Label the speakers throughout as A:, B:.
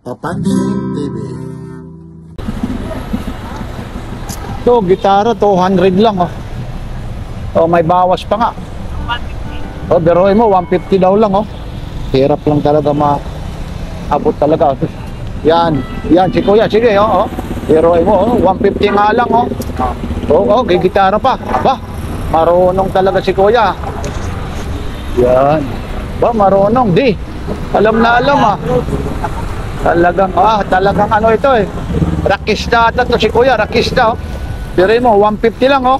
A: Papansin TV.
B: Ito, gitara, 200 lang, oh. Oh, may bawas pa nga. Oh, biruin mo, 150 daw lang, oh. Hirap lang talaga maabot talaga. Yan, yan, si Kuya, sige, oh, oh. Biruin mo, oh, 150 nga lang, oh. Oh, oh, gitara pa. Aba, marunong talaga si Kuya. Yan. Ba, marunong, di. Alam na alam, ah. Talagang ano ito, eh. Rakista ata to si Kuya, rakista, oh. Biruin mo, 150 lang, oh.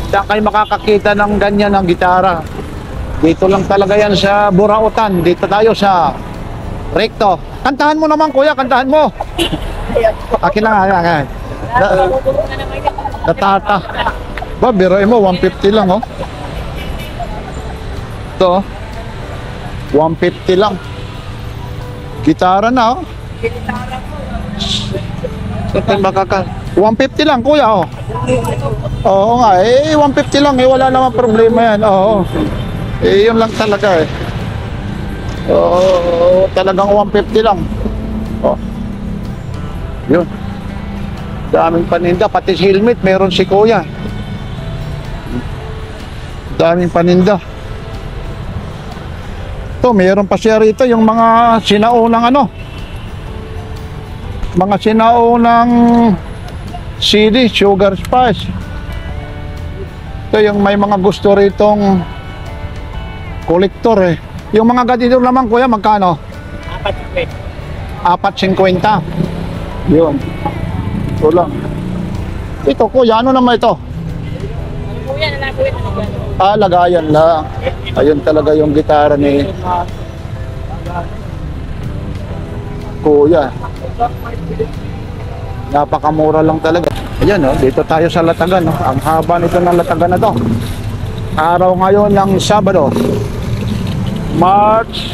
B: Saan kayo makakakita ng ganyan ng gitara? Dito lang talaga yan sa Burautan. Dito tayo sa Recto. Kantahan mo naman, Kuya, kantahan mo. Akin na nga. Natata. Ba, biruin mo, 150 lang, oh. Ito, 150 lang. Gitara na, oh. Gitara mo. 150 lang, Kuya, oh. Oo nga, 150 lang, wala naman problema yan, oo. Yun lang talaga, Oo, talagang 150 lang. Oh. Yun. Daming paninda, pati helmet, meron si Kuya. Daming paninda. Ito, meron pa siya rito yung mga sinaunang mga sinaunang CD, Sugar Spice. Ito yung may mga gusto ritong kolektor, Yung mga ganito naman, Kuya, magkano? 4.50. Yun. Ito lang. Ito, Kuya, ano naman ito? Lagayan lang. Ayun talaga yung gitara ni Kuya. Napakamura lang talaga. Ayan, dito tayo sa Latagan, Ang haba nito ng Latagan na to. Araw ngayon ng Sabado. March.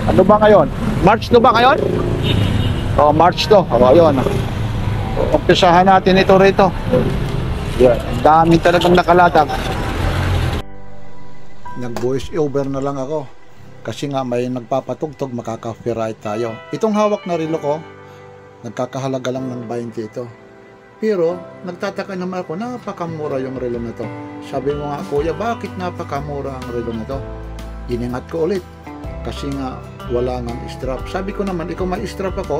B: Ano ba ngayon? March 2 ba ngayon? Oh, March 2. Ayun. Umpisahan natin ito rito. Yan. Ang dami talagang nakalatag. Nag-voice over na lang ako. Kasi nga may nagpapatugtog, makaka-copyright tayo. Itong hawak na relo ko, nagkakahalaga lang ng 20 ito. Pero, nagtataka naman ako, napakamura yung relo na to. Sabi mo nga, Kuya, bakit napakamura ang relo na to? Iningat ko ulit. Kasi nga, wala nang strap. Sabi ko naman, ikaw may strap ako,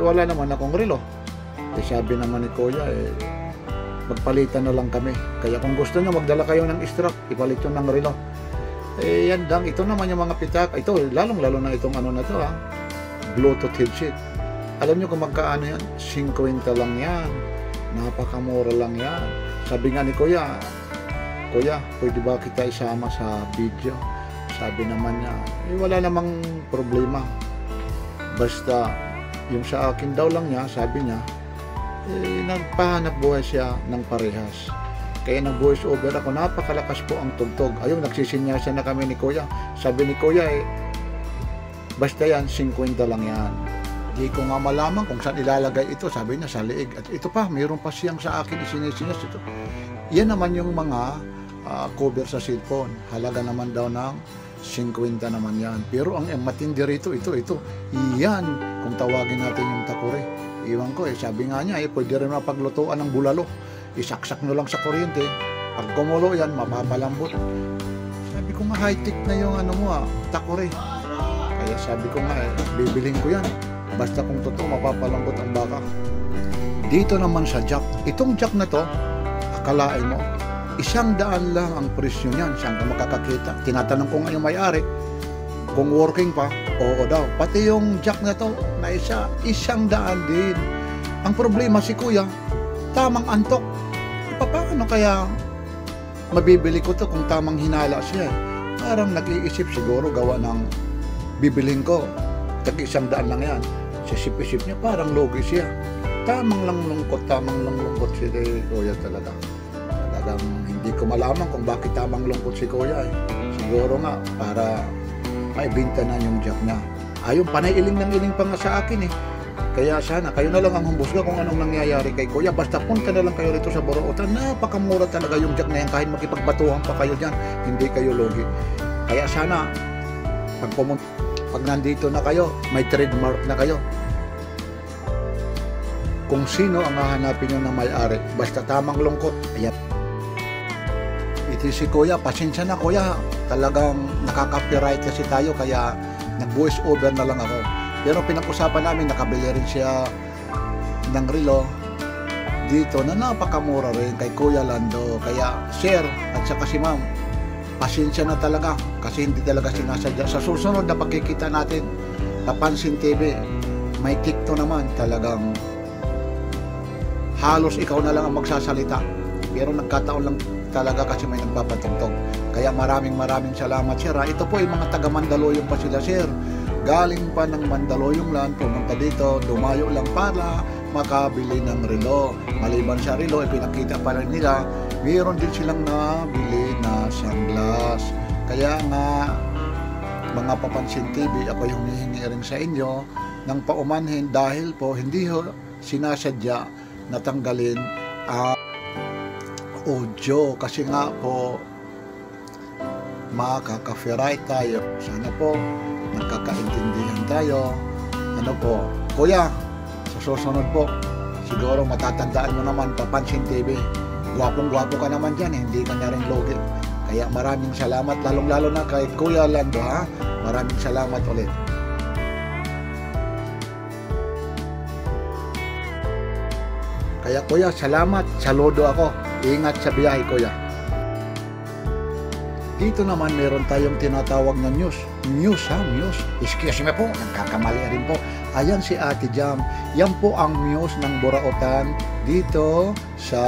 B: wala naman akong relo. Sabi naman ni Kuya, magpalitan na lang kami. Kaya kung gusto nyo, magdala kayo ng strap, ipalit yun ng relo. Yan lang, ito naman yung mga pitak. Ito, lalong-lalo na itong ano na to, Bluetooth headset. Alam nyo kung magkaano yan? 50 lang yan. Napakamura lang yan. Sabi nga ni Kuya, Kuya, pwede ba kita isama sa video? Sabi naman niya, wala namang problema. Basta, yung sa akin daw lang niya, sabi niya, nagpahanap buhay siya ng parehas. Kaya nag-voice over ako, napakalakas po ang tugtog. Ayun, nagsisinyasan na kami ni Kuya. Sabi ni Kuya, basta yan, 50 lang yan. Di ko nga malaman kung saan ilalagay ito. Sabi niya, sa liig. At ito pa, mayroon pa siyang sa akin isinisinas ito. Yan naman yung mga cover sa cellphone. Halaga naman daw ng 50 naman yan. Pero ang matindi rito, ito. Yan, kung tawagin natin yung takure. Iwan ko, sabi nga niya, pwede rin mapaglutuan ng bulalo. Isaksak nyo lang sa kuryente. Pag kumulo yan, mapapalambot. Sabi ko nga, high-tech na yung takore. Kaya sabi ko nga, bibilhin ko yan. Basta kung totoo, mapapalambot ang baka. Dito naman sa jack. Itong jack na to, akalain mo, 100 lang ang presyo niyan. Saan ka makakakita? Tinatanong ko nga yung may-ari, kung working pa, oo daw. Pati yung jack na to, na 100 din. Ang problema si Kuya, tamang antok. Paano kaya mabibili ko to kung tamang hinala siya? Parang nag-iisip siguro gawa ng bibilhin ko. Tag-100 lang yan. Sisip-isip niya, parang logi siya. Tamang lang lungkot si Kuya talaga. Talagang hindi ko malaman kung bakit tamang lungkot si Kuya. Siguro nga, para maibinta na yung jack niya. Ayun, panay iling ng iling pa nga sa akin Kaya sana, kayo na lang ang humbusga kung anong nangyayari kay Kuya. Basta punta na lang kayo rito sa Burautan. Napakamura talaga yung jack na yan. Kahit makipagbatuhan pa kayo dyan, hindi kayo logi. Kaya sana, pag nandito na kayo, may trademark na kayo. Kung sino ang hahanapin nyo na may-ari, basta tamang lungkot, ayan. Ito si Kuya, pasensya na Kuya, talagang nakaka-copyright kasi tayo, kaya nag-voice over na lang ako. Pero pinag-usapan namin, nakabili rin siya ng relo dito na napakamura rin kay Kuya Lando. Kaya sir at saka si ma'am, pasensya na talaga kasi hindi talaga sinasadya. Sa susunod na pagkikita natin Papansin TV, may TikTok naman, talagang halos ikaw na lang ang magsasalita, pero nagkataon lang talaga kasi may nagpapatugtog. Kaya maraming salamat sir. Ito po yung mga taga Mandaluyong pa sila sir, galing pa ng Mandaluyong lang, pumunta dito, dumayo lang para makabili ng relo. Maliban sa relo, ipinakita pa rin nila, mayroon din silang nabili na sunglass. Kaya nga, mga Papansin TV, ako yung humihingi rin sa inyo ng paumanhin dahil po hindi sinasadya natanggalin ang audio kasi nga po makaka-copyright tayo. Sana po magkakaintindihan tayo. Ano po, Kuya, sa susunod po siguro matatandaan mo naman Papansin TV, gwapong-gwapo ka naman dyan, hindi ka na rin logi. Kaya maraming salamat, lalong-lalo na kay Kuya Lando ha. Maraming salamat ulit. Kaya Kuya, salamat, saludo ako. Ingat sa biyahe Kuya. Dito naman meron tayong tinatawag na news. News ha, news. Excuse me po, nagkakamali rin po. Ayan si Ate Jam. Yan po ang news ng Burautan dito sa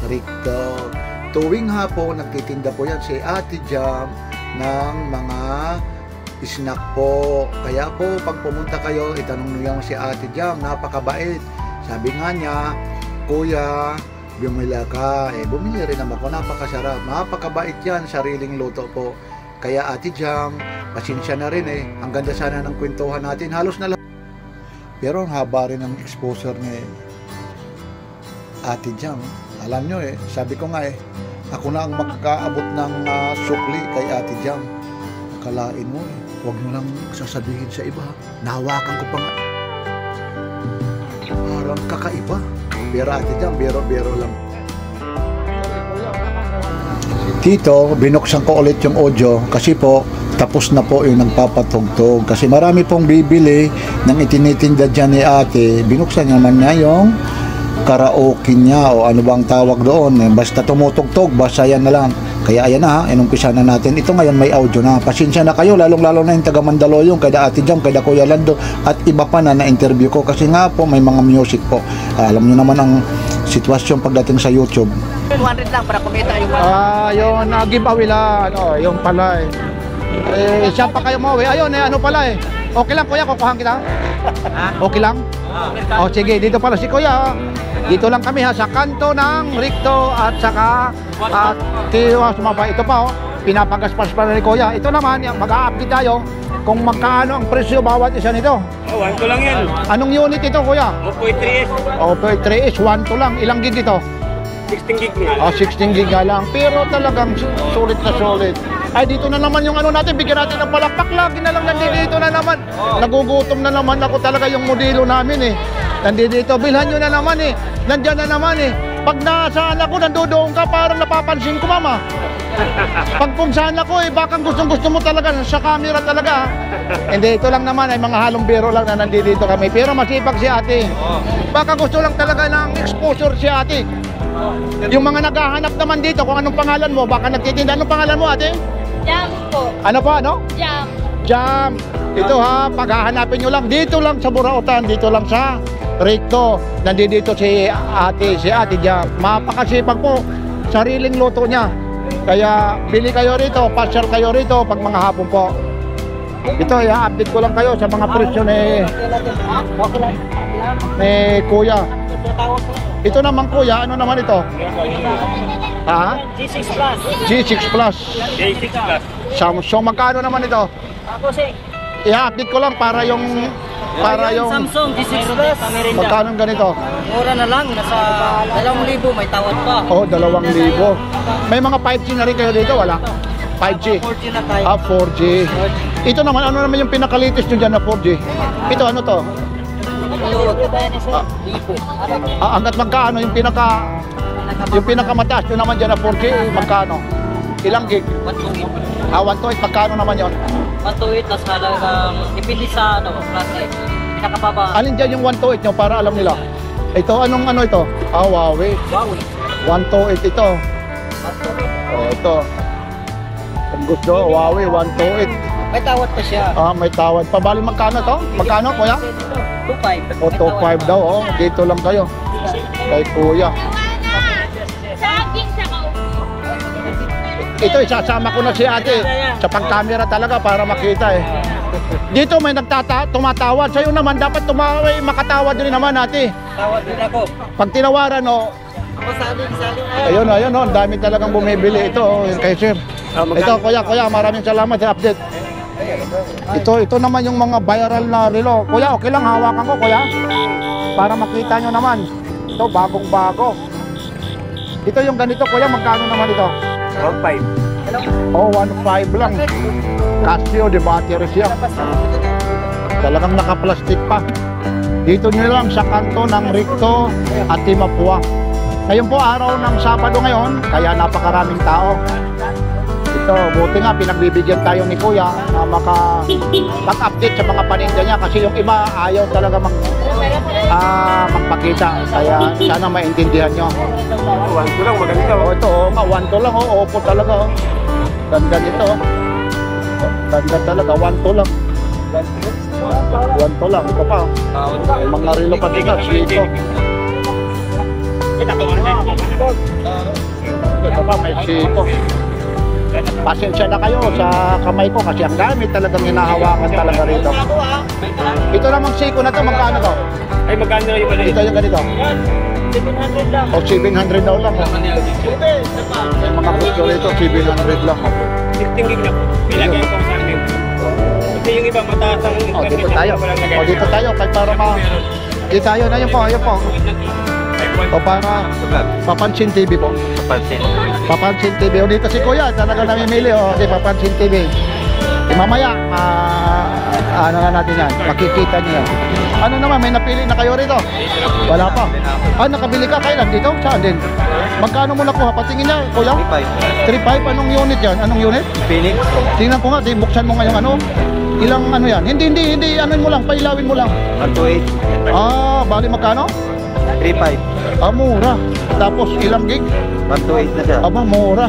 B: Ricto. Tuwing hapon, nagtitinda po yan si Ate Jam ng mga snack po. Kaya po, pag pumunta kayo, itanong niyo si Ate Jam, napakabait. Sabi nga niya, Kuya, bumili ka. Bumili rin naman ako, napakasarap. Napakabait yan, sariling luto po. Kaya Ate Jam, pasensya na rin Ang ganda sana ng kwentuhan natin, halos na lang. Pero ang haba rin ng exposure ni Ate Jam. Alam nyo sabi ko nga ako na ang magkaabot ng sukli kay Ate Jam. Kalain mo huwag nyo lang sasabihin sa iba. Nahawakan ko pa nga. Parang kakaiba. Pero Ate Jam, biro lang. Dito, binuksan ko ulit yung audio kasi po, tapos na po yung nagpapatugtog. Kasi marami pong bibili ng itinitinda dyan ni Ate. Binuksan naman niya yung karaoke niya o ano bang tawag doon. Basta tumutugtog, basta yan na lang. Kaya ayan na inumpisa na natin. Ito ngayon may audio na. Pasensya na kayo, lalong-lalo na yung taga Mandaluyong, kada Ate Jam, kada Kuya Lando, at iba pa na na-interview ko. Kasi nga po, may mga music po. Alam niyo naman ang sitwasyon pagdating sa YouTube.
C: 200 lang para kumita yung
B: yung giveaway lang. Yung pala siya pa kayo mo ayun ano pala Okay lang Kuya, kukuhan kita. Okay lang? Sige, dito pala si Kuya. Dito lang kami sa kanto ng Ricto at saka Tiwa Sumaba. Ito pa pinapagaspas pa ni Kuya. Ito naman, mag-a-update tayo kung magkaano ang presyo bawat isa nito.
D: 1 to lang yan.
B: Anong unit ito Kuya?
D: Oppo 3S.
B: Oppo 3S, 1 to lang. Ilang gig ito?
D: 16 gig na.
B: 16 gig lang. Pero talagang sulit na sulit. Ay, dito na naman yung ano natin, bigyan natin ng palakpak. Lagi na lang nandito na naman. Nagugutom na naman ako talaga yung modelo namin Nandito, bilhan nyo na naman Nandyan na naman Pag nasaan ako, nandoon ka, parang napapansin ko mama. Pag kung saan ako baka gustong-gusto mo talaga, sa camera talaga. Hindi, ito lang naman ay mga halong biro lang na nandito kami. Pero masipag si Ate. Baka gusto lang talaga ng exposure si Ate. Yung mga naghahanap naman dito, kung anong pangalan mo, baka nagtitinda. Anong pangalan mo Ate?
C: Jam po.
B: Ano pa, ano?
C: Jam.
B: Jam. Ito paghahanapin nyo lang, dito lang sa Burautan, dito lang sa Ricto. Nandito si Ate Jam. Mapakasipag po, sariling luto niya. Kaya bili kayo rito, pasyal kayo rito pag mga hapon po. Ito, i-update ko lang kayo sa mga presyo ni Kuya. Ito naman Kuya, ano naman ito?
C: G6 Plus.
B: G6 Plus.
D: J6 Plus.
B: Samsung, magkano naman ito?
C: Tapos
B: I-update ko lang para yung
C: Samsung G6 Plus.
B: magkano ganito?
C: Mura na lang, nasa 2,000 may tawad pa.
B: 2,000. May mga 5G na rin kayo dito, wala? 5G.
C: 4G na tayo.
B: 4G. Ito naman, ano naman yung pinaka-latest nyo dyan na 4G? Ito, ano to? Hanggat magkano yung pinakamataas nyo naman dyan na 4G, magkano? Ilang gig?
C: 128.
B: 128, magkano naman yon?
C: 128 na sa halagang, depende sa klase. Pinakababa.
B: Alin dyan yung 128 nyo para alam nila? Ito, anong ano ito? Huawei.
C: Huawei.
B: 128 ito. Ito. Kung gusto, Huawei 128.
C: May tawad pa siya.
B: May tawad. Pabali magkano to? Magkano, kuya?
C: 2.5.
B: O, 2.5 daw. Dito lang kayo. Kay kuya. Ito, isasama ko na si ate sa pang-camera talaga para makita eh. Dito may tumatawad. Sa'yo naman, dapat makatawad din naman ate.
C: Tawad din ako.
B: Pag tinawaran,
C: Ako saling.
B: ayun, ang dami talagang bumibili. Ito, kay sir. Ito, kuya, maraming salamat sa update. Ito naman yung mga viral na relo. Kuya, okay lang, hawakan ko, kuya. Para makita nyo naman. Ito, bagong-bago. Ito yung ganito, kuya, magkano naman ito?
D: 1.5.
B: 1.5 lang. Casio de battery siya. Talagang naka-plastic pa. Dito nyo lang sa kanto ng Ricto at Timapua. Ngayon po, araw ng Sabado ngayon, kaya napakaraming tao. Ito, buti nga pinagbibigyan tayo ni Kuya na mag-update sa mga paninda niya kasi yung iba ayaw talaga magpakita. Kaya sana maintindihan nyo.
D: 1 ko lang, maganda.
B: Ito, 1 to lang, opo talaga. Ganda nito. Ganda talaga, 1 to lang. 1 to lang, ito pa. Mga relo pa din Siko. Ito pa, may Siko. Pasensya na kayo sa kamay ko kasi ang gamit talagang hinahawakan talaga rito. Ito namang Siko na to, magkano to?
D: Ay, magkano na yung mali?
B: Ito yung ganito.
C: 700 lang.
B: 700 daw lang. May mga presyo rito, 700 lang.
D: 16 gig na po. Ilagay ko sa akin. Kasi yung iba mataas ang
B: Dito tayo. Dito tayo, kahit para dito tayo na yun po, ayun po. O para Papansin TV po. Papansin TV. O dito si Kuya, talaga namimili. O, okay, Papansin TV. Mamaya, ano na natin yan, makikita niyo yan. Ano naman, may napili na kayo rito? Wala pa. Nakabili ka kailan dito? Saan din? Magkano mo nakuha? Patingin niya, Kuya? 3.5. Anong unit yan? Anong unit?
D: Phoenix.
B: Tingnan ko nga, buksan mo nga yung ano. Ilang ano yan? Hindi, ano mo lang, pailawin mo lang.
D: 128.
B: Bali magkano?
D: 3.5.
B: Mura. Tapos ilang gig?
D: 128 na siya.
B: Mura.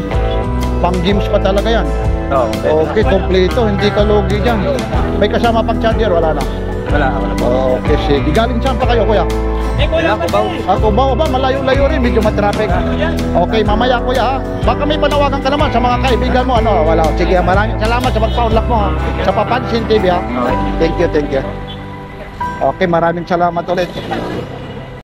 B: Pang games pa talaga yan. Okay, kompleto. Hindi ka lugi dyan. May kasama pang charger, wala na.
D: Wala.
B: Okay, sige. Galing saan pa kayo, Kuya?
D: Wala ko ba?
B: Cubao ba? Malayo-layo rin. Medyo matraffic. Okay, mamaya, Kuya, ha? Baka may panawagan ka naman sa mga kaibigan mo. Wala. Sige, maraming salamat sa pagpa-unlock mo, ha? Sa Papansin TV, ha? Thank you. Okay, maraming salamat ulit.